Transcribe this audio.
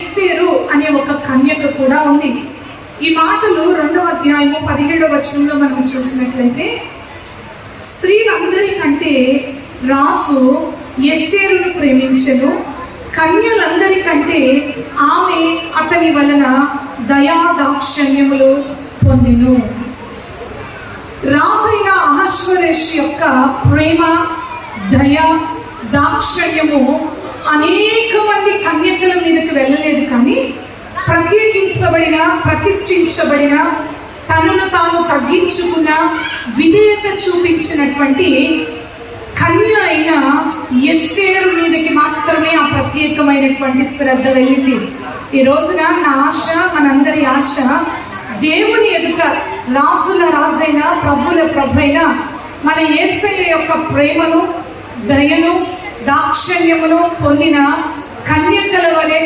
ఎస్తేరు అనే ఒక కన్యక కూడా ఉంది. ఈ మాటలు 2వ అధ్యాయము 17వ వచనంలో మనం చూసినట్లయితే, స్త్రీలందరికంటే రాజు ఎస్తేరును ప్రేమించెను, కన్యలందరికంటే ఆమె అతని వలన దయా దాక్షిణ్యములు పొందెను. రాజైన అహష్వేరోషు యొక్క ప్రేమ, దయ, దాక్షిణ్యము అనేక మంది కన్యకల మీదకి వెళ్ళలేదు, కానీ ప్రత్యేకించబడిన, ప్రతిష్ఠించబడిన, తనను తాను తగ్గించుకున్న, విధేయత చూపించినటువంటి కన్య అయిన ఎస్తేరు మీదకి మాత్రమే ఆ ప్రత్యేకమైనటువంటి శ్రద్ధ వెళ్ళింది. ఈ రోజున నా ఆశ, మనందరి ఆశ, దేవుని ఎదుట రాజుల రాజైన, ప్రభుల ప్రభైన మన యేసయ్య యొక్క ప్రేమను, దయను, దాక్షిణ్యమును పొందిన కన్యకల వలె